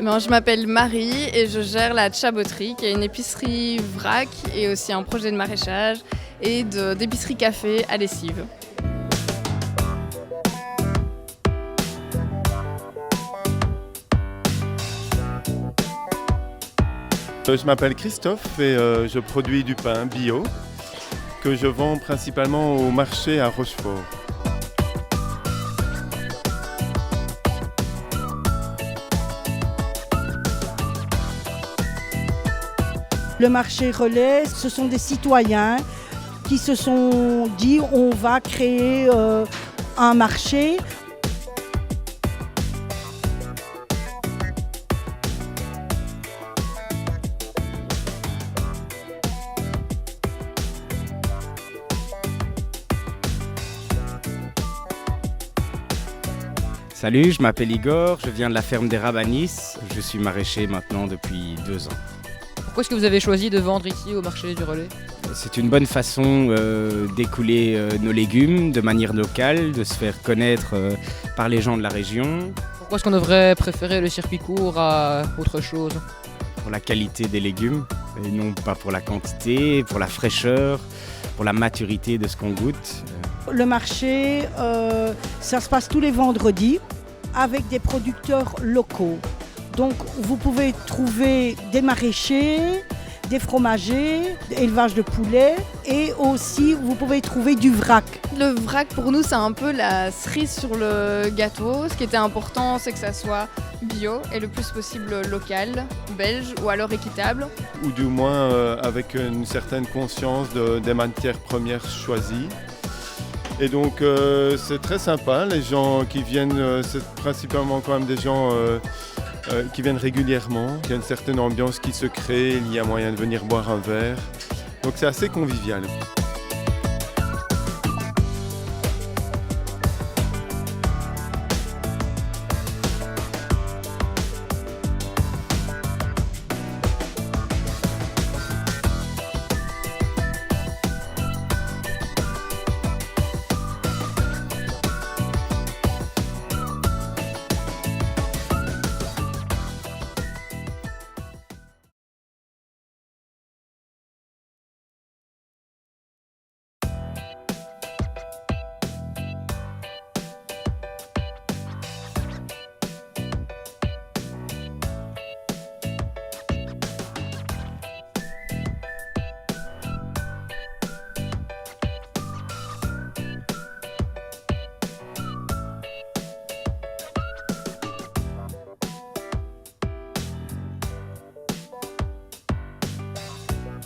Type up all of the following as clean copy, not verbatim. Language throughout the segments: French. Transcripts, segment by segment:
Je m'appelle Marie et je gère la Tchaboterie, qui est une épicerie vrac et aussi un projet de maraîchage et d'épicerie café à lessive. Je m'appelle Christophe et je produis du pain bio que je vends principalement au marché à Rochefort. Le marché relais, ce sont des citoyens qui se sont dit on va créer un marché. Salut, je m'appelle Igor, je viens de la ferme des Rabanis. Je suis maraîcher maintenant depuis 2 ans. Pourquoi est-ce que vous avez choisi de vendre ici au marché du relais ? C'est une bonne façon d'écouler nos légumes de manière locale, de se faire connaître par les gens de la région. Pourquoi est-ce qu'on devrait préférer le circuit court à autre chose ? Pour la qualité des légumes et non pas pour la quantité, pour la fraîcheur, pour la maturité de ce qu'on goûte. Le marché, ça se passe tous les vendredis avec des producteurs locaux. Donc vous pouvez trouver des maraîchers, des fromagers, élevage de poulets et aussi vous pouvez trouver du vrac. Le vrac pour nous c'est un peu la cerise sur le gâteau. Ce qui était important c'est que ça soit bio et le plus possible local, belge ou alors équitable. Ou du moins avec une certaine conscience des matières premières choisies. Et donc c'est très sympa, les gens qui viennent, c'est principalement quand même des gens qui viennent régulièrement. Il y a une certaine ambiance qui se crée, il y a moyen de venir boire un verre. Donc c'est assez convivial.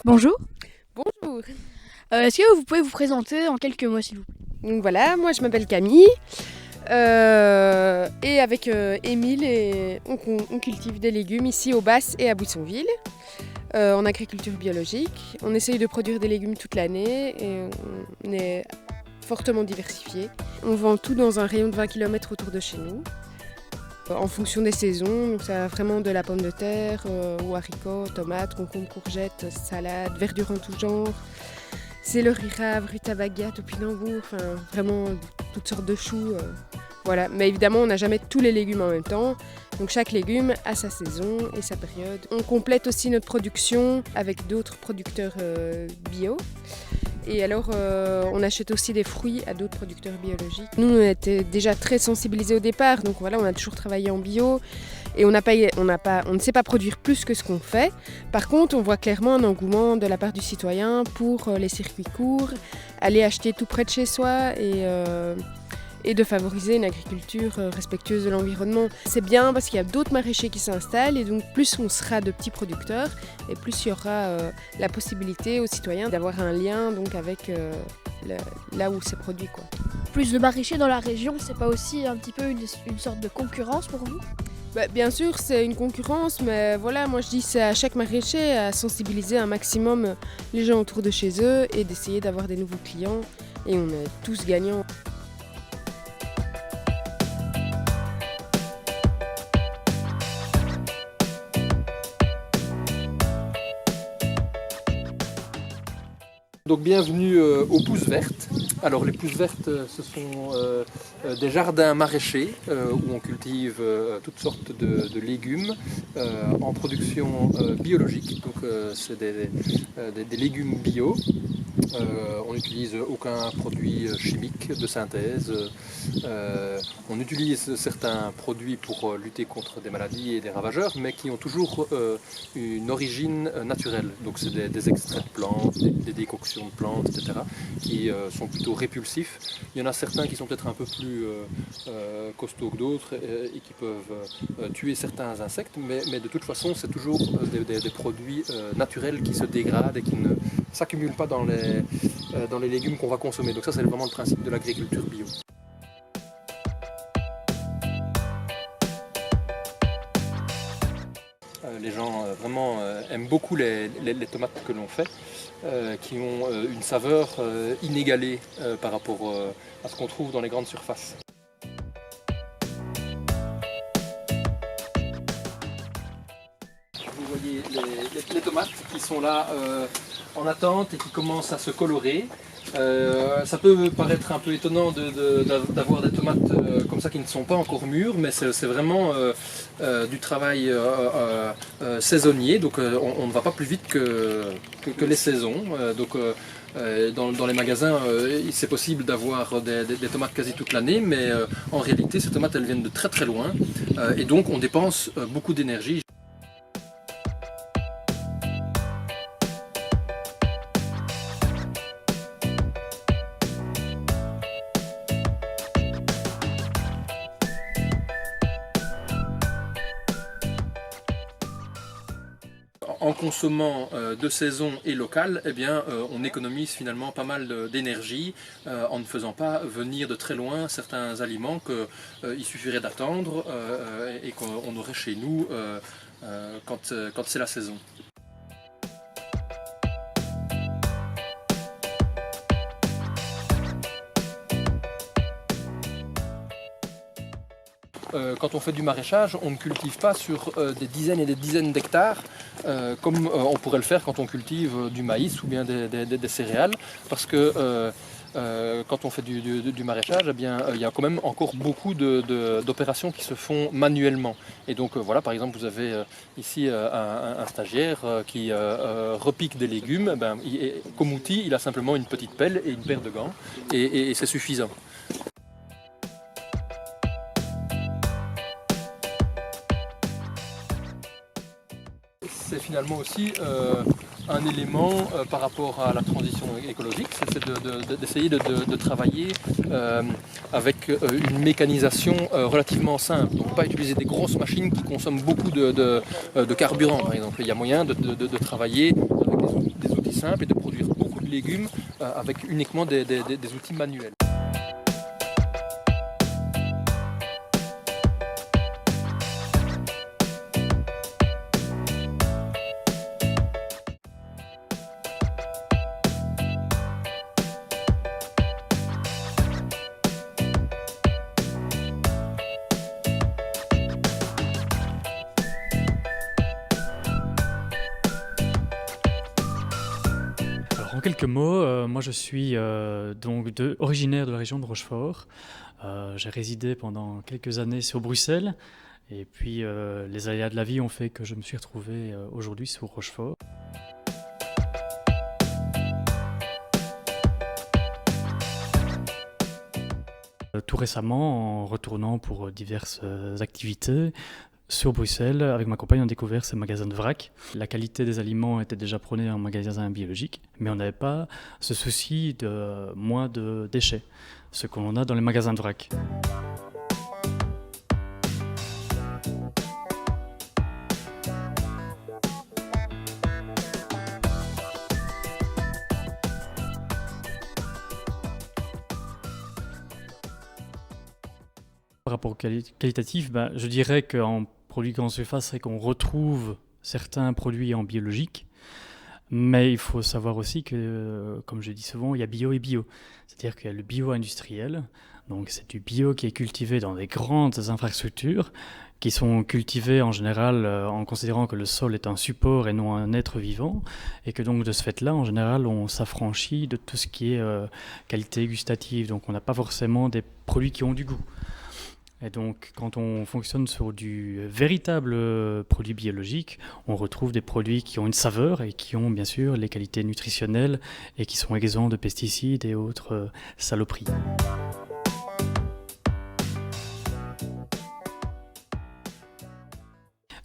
Bonjour. Bonjour. Est-ce que vous pouvez vous présenter en quelques mots, s'il vous plaît ? Donc voilà, moi je m'appelle Camille et avec Émile, on cultive des légumes ici au Basses et à Buissonville en agriculture biologique. On essaye de produire des légumes toute l'année et on est fortement diversifié. On vend tout dans un rayon de 20 km autour de chez nous. En fonction des saisons, donc ça va vraiment de la pomme de terre aux haricots, tomates, concombres, courgettes, salades, verdure en tout genre, céleri rave, rutabaga, topinambour, enfin vraiment toutes sortes de choux. Voilà. Mais évidemment, on n'a jamais tous les légumes en même temps, donc chaque légume a sa saison et sa période. On complète aussi notre production avec d'autres producteurs bio. Et alors, on achète aussi des fruits à d'autres producteurs biologiques. Nous, on était déjà très sensibilisés au départ, donc voilà, on a toujours travaillé en bio et on ne sait pas produire plus que ce qu'on fait. Par contre, on voit clairement un engouement de la part du citoyen pour les circuits courts, aller acheter tout près de chez soi et de favoriser une agriculture respectueuse de l'environnement. C'est bien parce qu'il y a d'autres maraîchers qui s'installent et donc plus on sera de petits producteurs et plus il y aura la possibilité aux citoyens d'avoir un lien donc, avec là où c'est produit, quoi. Plus de maraîchers dans la région, c'est pas aussi un petit peu une sorte de concurrence pour vous ? Bien sûr, c'est une concurrence, mais voilà, moi je dis c'est à chaque maraîcher à sensibiliser un maximum les gens autour de chez eux et d'essayer d'avoir des nouveaux clients et on est tous gagnants. Donc bienvenue aux Pousses Vertes. Alors les pousses vertes, ce sont des jardins maraîchers où on cultive toutes sortes de légumes en production biologique. Donc c'est des légumes bio. On n'utilise aucun produit chimique de synthèse. On utilise certains produits pour lutter contre des maladies et des ravageurs, mais qui ont toujours une origine naturelle. Donc c'est des extraits de plantes, des décoctions de plantes, etc., qui sont plutôt répulsifs. Il y en a certains qui sont peut-être un peu plus costauds que d'autres et qui peuvent tuer certains insectes, mais de toute façon c'est toujours des produits naturels qui se dégradent et qui ne s'accumulent pas dans les légumes qu'on va consommer. Donc ça c'est vraiment le principe de l'agriculture bio. Les gens vraiment aiment beaucoup les tomates que l'on fait, qui ont une saveur inégalée par rapport à ce qu'on trouve dans les grandes surfaces. Vous voyez les tomates qui sont là en attente et qui commencent à se colorer. Ça peut paraître un peu étonnant d'avoir des tomates comme ça qui ne sont pas encore mûres, mais c'est vraiment du travail saisonnier, donc on ne va pas plus vite que les saisons. Dans les magasins, c'est possible d'avoir des tomates quasi toute l'année, mais en réalité ces tomates elles viennent de très très loin et donc on dépense beaucoup d'énergie. En consommant de saison et local, eh bien, on économise finalement pas mal d'énergie en ne faisant pas venir de très loin certains aliments qu'il suffirait d'attendre et qu'on aurait chez nous quand c'est la saison. Quand on fait du maraîchage, on ne cultive pas sur des dizaines et des dizaines d'hectares comme on pourrait le faire quand on cultive du maïs ou bien des céréales, parce que quand on fait du maraîchage, eh bien, il y a quand même encore beaucoup d'opérations qui se font manuellement. Et donc voilà, par exemple, vous avez ici un stagiaire qui repique des légumes. Eh ben, comme outil, il a simplement une petite pelle et une paire de gants, et c'est suffisant. C'est finalement aussi un élément par rapport à la transition écologique, c'est d'essayer de travailler avec une mécanisation relativement simple. Donc pas utiliser des grosses machines qui consomment beaucoup de carburant par exemple. Il y a moyen de travailler avec des outils simples et de produire beaucoup de légumes avec uniquement des outils manuels. En quelques mots, moi je suis originaire de la région de Rochefort. J'ai résidé pendant quelques années sur Bruxelles et puis les aléas de la vie ont fait que je me suis retrouvé aujourd'hui sur Rochefort. Tout récemment, en retournant pour diverses activités, sur Bruxelles, avec ma compagne, on a découvert ces magasins de vrac. La qualité des aliments était déjà prônée en magasin biologique, mais on n'avait pas ce souci de moins de déchets, ce qu'on a dans les magasins de vrac. Par rapport au qualitatif, je dirais qu'en produits grande surface, c'est qu'on retrouve certains produits en biologique, mais il faut savoir aussi que, comme je dis souvent, il y a bio et bio. C'est-à-dire qu'il y a le bio industriel, Donc c'est du bio qui est cultivé dans des grandes infrastructures qui sont cultivées en général en considérant que le sol est un support et non un être vivant, et que donc de ce fait-là, en général, on s'affranchit de tout ce qui est qualité gustative. Donc on n'a pas forcément des produits qui ont du goût. Et donc, quand on fonctionne sur du véritable produit biologique, on retrouve des produits qui ont une saveur et qui ont bien sûr les qualités nutritionnelles et qui sont exempts de pesticides et autres saloperies.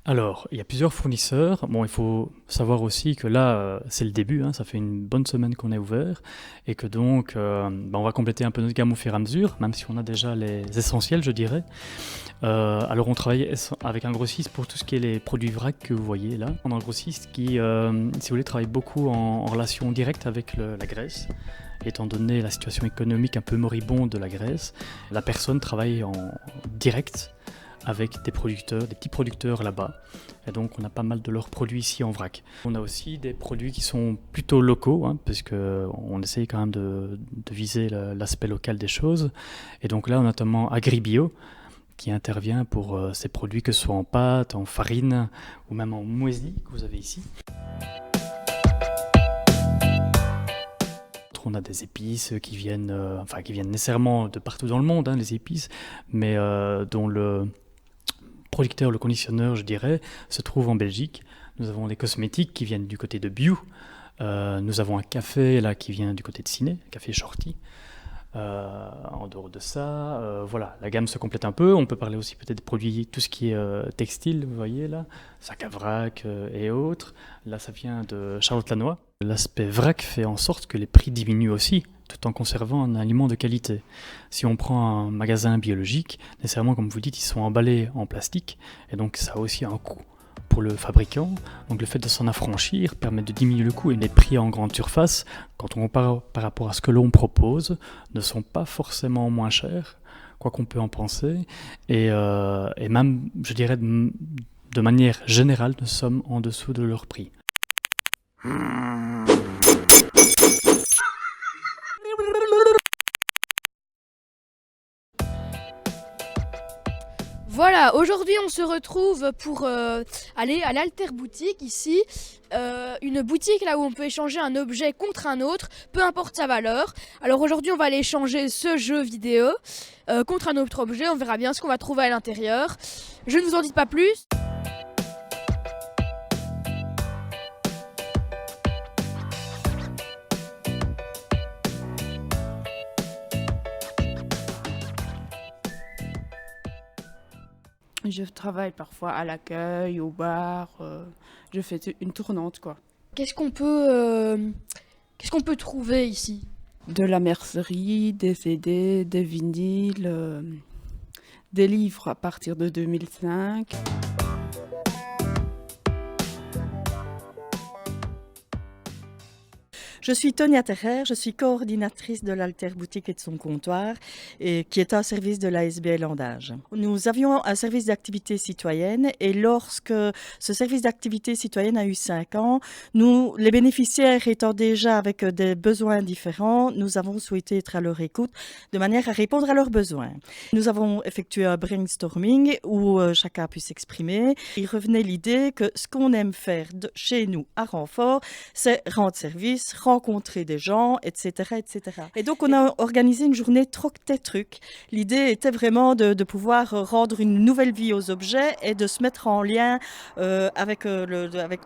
Alors, il y a plusieurs fournisseurs. Bon, il faut savoir aussi que là, c'est le début, ça fait une bonne semaine qu'on est ouvert, et que donc, on va compléter un peu notre gamme au fur et à mesure, même si on a déjà les essentiels, je dirais. Alors, on travaille avec un grossiste pour tout ce qui est les produits vrac que vous voyez là. On a un grossiste qui, si vous voulez, travaille beaucoup en relation directe avec la Grèce. Étant donné la situation économique un peu moribonde de la Grèce, la personne travaille en direct avec des producteurs, des petits producteurs là-bas. Et donc on a pas mal de leurs produits ici en vrac. On a aussi des produits qui sont plutôt locaux, parce qu'on essaye quand même de viser l'aspect local des choses. Et donc là, on a notamment Agribio, qui intervient pour ces produits, que ce soit en pâte, en farine, ou même en muesli, que vous avez ici. On a des épices qui viennent nécessairement de partout dans le monde, les épices, mais dont le producteur, le conditionneur, je dirais, se trouve en Belgique. Nous avons des cosmétiques qui viennent du côté de Bio. Nous avons un café là qui vient du côté de Ciné, café Shorty. En dehors de ça, voilà, la gamme se complète un peu. On peut parler aussi peut-être des produits, tout ce qui est textile, vous voyez là, sac à vrac et autres. Là, ça vient de Charlotte-Lannoy. L'aspect vrac fait en sorte que les prix diminuent aussi, tout en conservant un aliment de qualité. Si on prend un magasin biologique, nécessairement, comme vous dites, ils sont emballés en plastique, et donc ça a aussi un coût pour le fabricant. Donc le fait de s'en affranchir permet de diminuer le coût, et les prix en grande surface, quand on compare par rapport à ce que l'on propose, ne sont pas forcément moins chers, quoi qu'on peut en penser, et même, je dirais, de manière générale, nous sommes en dessous de leur prix. Voilà, aujourd'hui on se retrouve pour aller à l'Alter Boutique ici, une boutique là où on peut échanger un objet contre un autre, peu importe sa valeur. Alors aujourd'hui on va aller échanger ce jeu vidéo contre un autre objet, on verra bien ce qu'on va trouver à l'intérieur. Je ne vous en dis pas plus. Je travaille parfois à l'accueil, au bar, je fais une tournante quoi. Qu'est-ce qu'on peut trouver ici? De la mercerie, des CD, des vinyles, des livres à partir de 2005. Je suis Tonia Terrer, je suis coordinatrice de l'Alter Boutique et de son comptoir, et qui est un service de l'ASBL Andage. Nous avions un service d'activité citoyenne, et lorsque ce service d'activité citoyenne a eu 5 ans, nous, les bénéficiaires étant déjà avec des besoins différents, nous avons souhaité être à leur écoute de manière à répondre à leurs besoins. Nous avons effectué un brainstorming où chacun a pu s'exprimer. Il revenait l'idée que ce qu'on aime faire chez nous à Renfort, c'est rendre service, rencontrer des gens, etc., etc. Et donc, on a organisé une journée Troc-Tes-Truc. L'idée était vraiment de pouvoir rendre une nouvelle vie aux objets et de se mettre en lien avec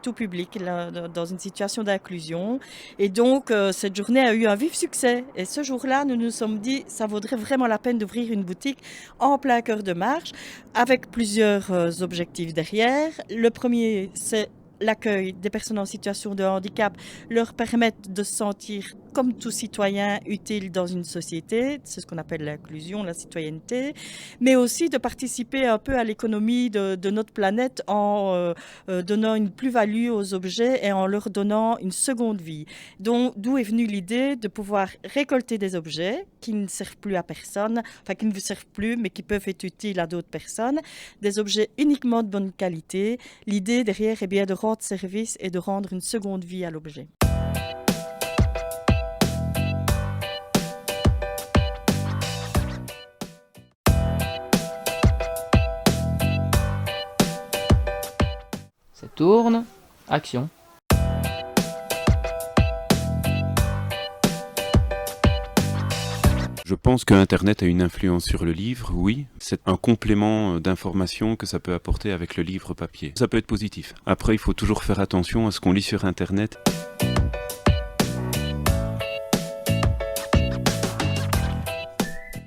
tout public là, dans une situation d'inclusion. Et donc, cette journée a eu un vif succès. Et ce jour-là, nous nous sommes dit, ça vaudrait vraiment la peine d'ouvrir une boutique en plein cœur de marche, avec plusieurs objectifs derrière. Le premier, c'est l'accueil des personnes en situation de handicap, leur permettre de se sentir comme tout citoyen utile dans une société, c'est ce qu'on appelle l'inclusion, la citoyenneté, mais aussi de participer un peu à l'économie de notre planète en donnant une plus-value aux objets et en leur donnant une seconde vie. Donc, d'où est venue l'idée de pouvoir récolter des objets qui ne servent plus à personne, enfin qui ne vous servent plus, mais qui peuvent être utiles à d'autres personnes, des objets uniquement de bonne qualité. L'idée derrière est bien de rendre service et de rendre une seconde vie à l'objet. tourne, action. Je pense que Internet a une influence sur le livre, oui. C'est un complément d'information que ça peut apporter avec le livre papier. Ça peut être positif. Après, il faut toujours faire attention à ce qu'on lit sur Internet.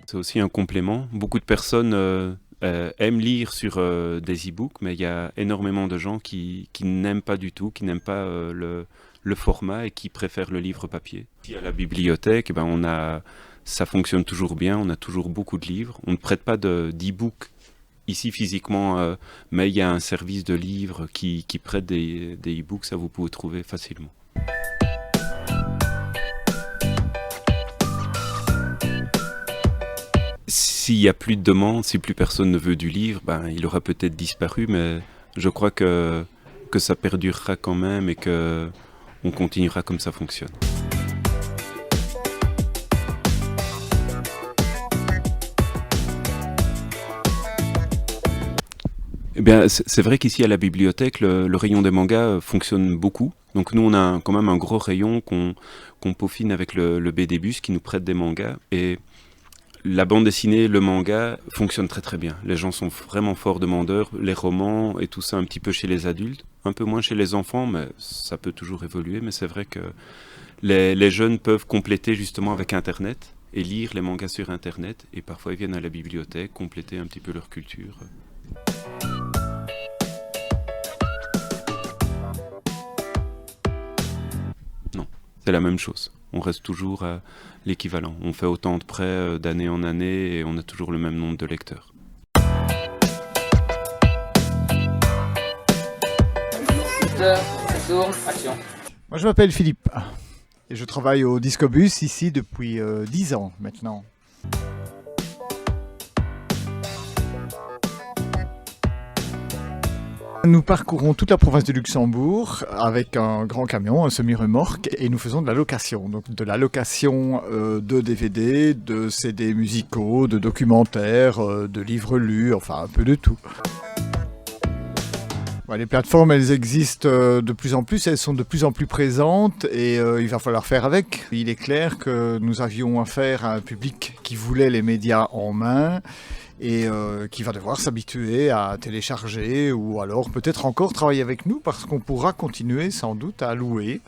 C'est aussi un complément. Beaucoup de personnes aiment lire sur des e-books, mais il y a énormément de gens qui n'aiment pas du tout, qui n'aiment pas le format et qui préfèrent le livre papier. Ici à la bibliothèque, ça fonctionne toujours bien, on a toujours beaucoup de livres. On ne prête pas d'e-book ici physiquement, mais il y a un service de livres qui prête des e-books, ça vous pouvez trouver facilement. S'il n'y a plus de demande, si plus personne ne veut du livre, il aura peut-être disparu, mais je crois que ça perdurera quand même et qu'on continuera comme ça fonctionne. Eh bien, c'est vrai qu'ici à la bibliothèque, le rayon des mangas fonctionne beaucoup. Donc nous, on a quand même un gros rayon qu'on peaufine avec le BD-Bus qui nous prête des mangas. Et la bande dessinée, le manga fonctionne très très bien. Les gens sont vraiment forts demandeurs. Les romans et tout ça un petit peu chez les adultes, un peu moins chez les enfants, mais ça peut toujours évoluer. Mais c'est vrai que les jeunes peuvent compléter justement avec Internet et lire les mangas sur Internet. Et parfois ils viennent à la bibliothèque compléter un petit peu leur culture. Non, c'est la même chose. On reste toujours à l'équivalent. On fait autant de prêts d'année en année et on a toujours le même nombre de lecteurs. Tourne, action. Moi je m'appelle Philippe et je travaille au Discobus ici depuis 10 ans maintenant. Nous parcourons toute la province du Luxembourg avec un grand camion, un semi-remorque, et nous faisons de la location. Donc de la location de DVD, de CD musicaux, de documentaires, de livres lus, enfin un peu de tout. Les plateformes, elles existent de plus en plus, elles sont de plus en plus présentes et il va falloir faire avec. Il est clair que nous avions affaire à un public qui voulait les médias en main et qui va devoir s'habituer à télécharger ou alors peut-être encore travailler avec nous parce qu'on pourra continuer sans doute à louer.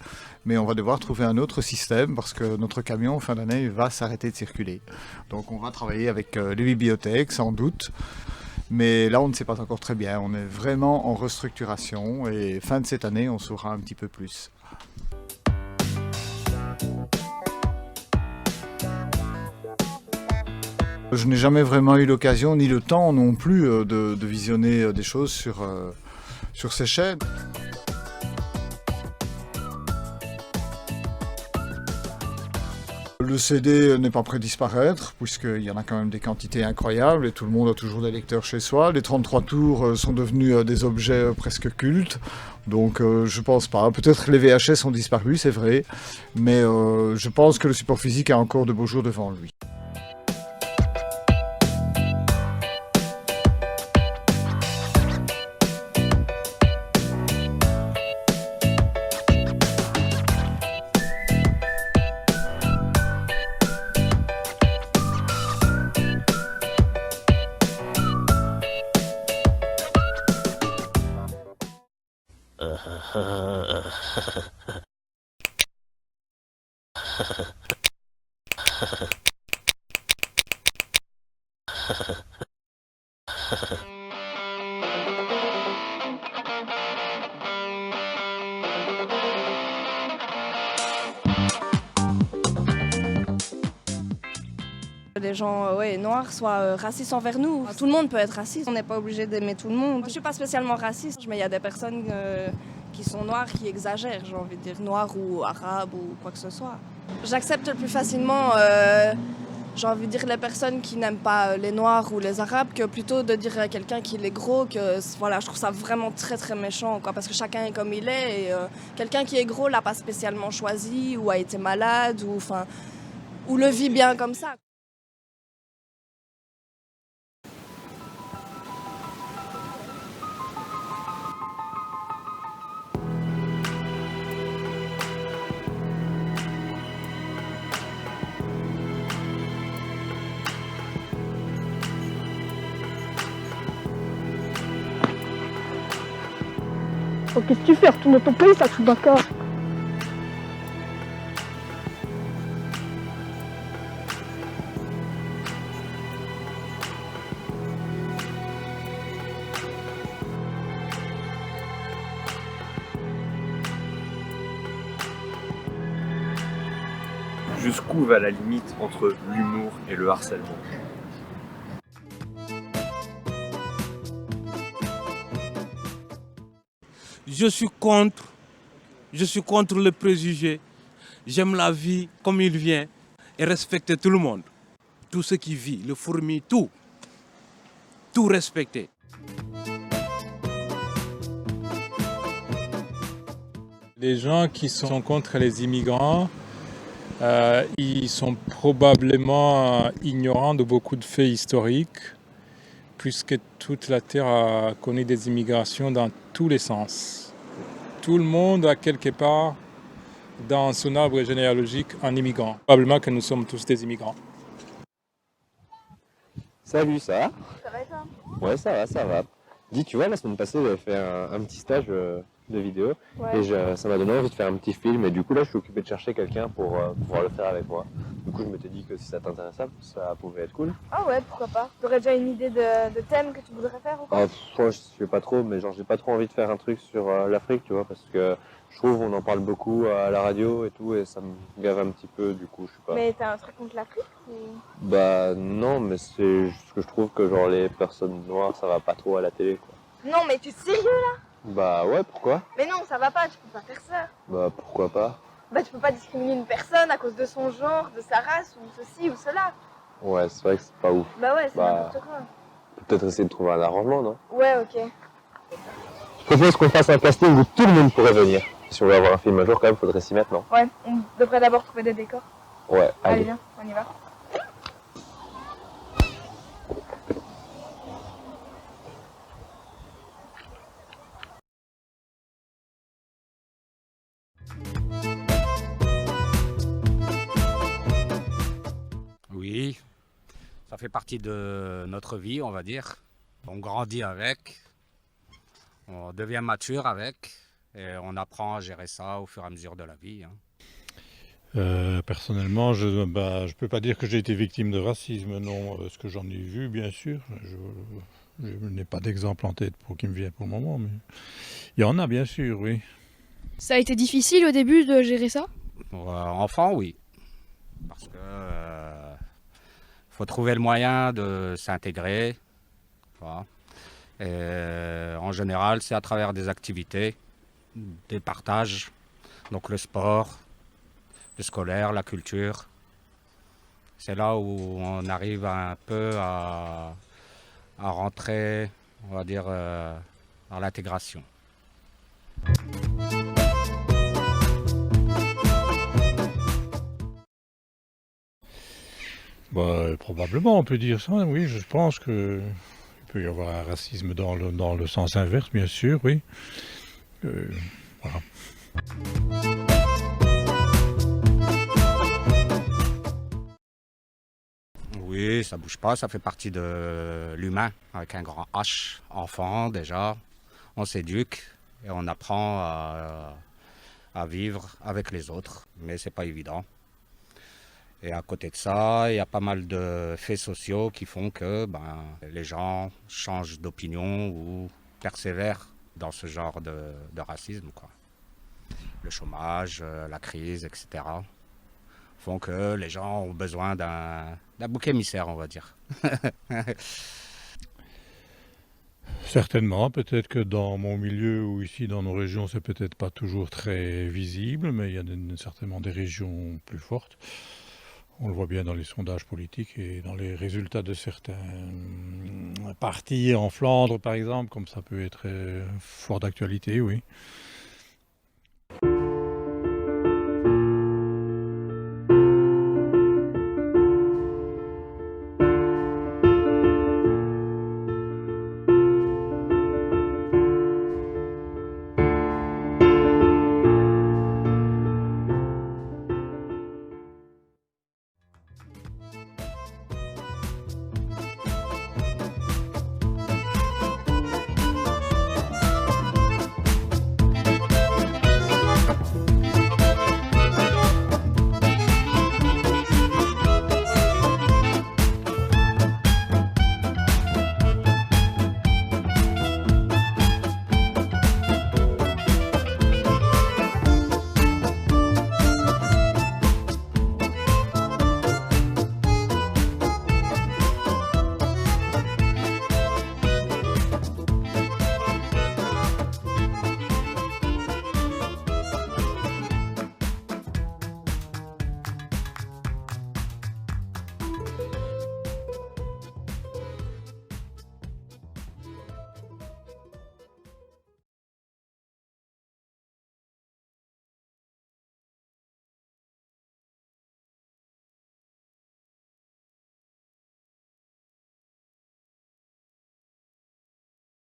Mais on va devoir trouver un autre système parce que notre camion, fin d'année, va s'arrêter de circuler. Donc on va travailler avec les bibliothèques sans doute. Mais là, on ne sait pas encore très bien. On est vraiment en restructuration et fin de cette année, on saura un petit peu plus. Je n'ai jamais vraiment eu l'occasion ni le temps non plus de visionner des choses sur ces chaînes. Le CD n'est pas prêt de disparaître, puisqu'il y en a quand même des quantités incroyables et tout le monde a toujours des lecteurs chez soi. Les 33 tours sont devenus des objets presque cultes, donc je pense pas. Peut-être que les VHS ont disparu, c'est vrai, mais je pense que le support physique a encore de beaux jours devant lui. Les gens noirs soient racistes envers nous. Tout le monde peut être raciste, on n'est pas obligé d'aimer tout le monde. Moi, je suis pas spécialement raciste, mais il y a des personnes qui sont noires qui exagèrent, j'ai envie de dire noires ou arabes ou quoi que ce soit. J'accepte le plus facilement, j'ai envie de dire, les personnes qui n'aiment pas les noirs ou les arabes que plutôt de dire à quelqu'un qu'il est gros que voilà, je trouve ça vraiment très très méchant quoi, parce que chacun est comme il est et quelqu'un qui est gros l'a pas spécialement choisi ou a été malade ou le vit bien comme ça. Oh, qu'est-ce que tu fais? Retourne dans ton pays, ça fout d'accord. Jusqu'où va la limite entre l'humour et le harcèlement? Je suis contre le préjugé. J'aime la vie comme il vient et respecter tout le monde. Tout ce qui vit, le fourmi, tout respecter. Les gens qui sont contre les immigrants, ils sont probablement ignorants de beaucoup de faits historiques, puisque toute la Terre a connu des immigrations dans tous les sens. Tout le monde a quelque part dans son arbre généalogique un immigrant. Probablement que nous sommes tous des immigrants. Salut, ça va? Ça va et toi? Ouais, ça va. Dis, tu vois, la semaine passée, j'avais fait un petit stage de vidéo Ouais. et ça m'a donné envie de faire un petit film. Et du coup, là, je suis occupé de chercher quelqu'un pour pouvoir le faire avec moi. Du coup, je m'étais dit que si ça t'intéressait, ça pouvait être cool. Ah ouais, pourquoi pas. T'aurais déjà une idée de thème que tu voudrais faire ou quoi? Moi, je sais pas trop, mais genre, j'ai pas trop envie de faire un truc sur l'Afrique, tu vois, parce que je trouve on en parle beaucoup à la radio et tout, et ça me gave un petit peu, du coup, je sais pas. Mais t'as un truc contre l'Afrique ou... Bah non, mais c'est juste que je trouve que genre les personnes noires, ça va pas trop à la télé, quoi. Non, mais tu es sérieux là? Bah ouais, pourquoi? Mais non, ça va pas, tu peux pas faire ça. Bah pourquoi pas? Bah tu peux pas discriminer une personne à cause de son genre, de sa race, ou ceci ou cela. Ouais, c'est vrai que c'est pas ouf. Bah ouais, c'est Bah, n'importe quoi. peut-être essayer de trouver un arrangement, non? Ouais, ok. Je propose qu'on fasse un casting où tout le monde pourrait venir. Si on veut avoir un film un jour, quand même, faudrait s'y mettre, non? Ouais, on devrait d'abord trouver des décors. Ouais, Allez, allez. viens, on y va. Oui, ça fait partie de notre vie, on va dire. On grandit avec, on devient mature avec, et on apprend à gérer ça au fur et à mesure de la vie. Personnellement, je ne peux pas dire que j'ai été victime de racisme, non. Ce que j'en ai vu, bien sûr. Je n'ai pas d'exemple en tête qui me vient pour le moment, mais il y en a, bien sûr, oui. Ça a été difficile au début de gérer ça? Enfant, oui. Parce que faut trouver le moyen de s'intégrer. Voilà. Et, en général, c'est à travers des activités, des partages, donc le sport, le scolaire, la culture. C'est là où on arrive un peu à rentrer, on va dire, dans l'intégration. Bah, probablement, on peut dire ça, oui. Je pense qu'il peut y avoir un racisme dans le sens inverse, bien sûr, oui. Voilà. Oui, ça bouge pas, ça fait partie de l'humain, avec un grand H. Enfant, déjà, on s'éduque et on apprend à vivre avec les autres, mais c'est pas évident. Et à côté de ça, il y a pas mal de faits sociaux qui font que les gens changent d'opinion ou persévèrent dans ce genre de racisme, quoi. Le chômage, la crise, etc. font que les gens ont besoin d'un bouc émissaire, on va dire. Certainement, peut-être que dans mon milieu ou ici dans nos régions, c'est peut-être pas toujours très visible, mais il y a certainement des régions plus fortes. On le voit bien dans les sondages politiques et dans les résultats de certains partis en Flandre, par exemple, comme ça peut être fort d'actualité, oui.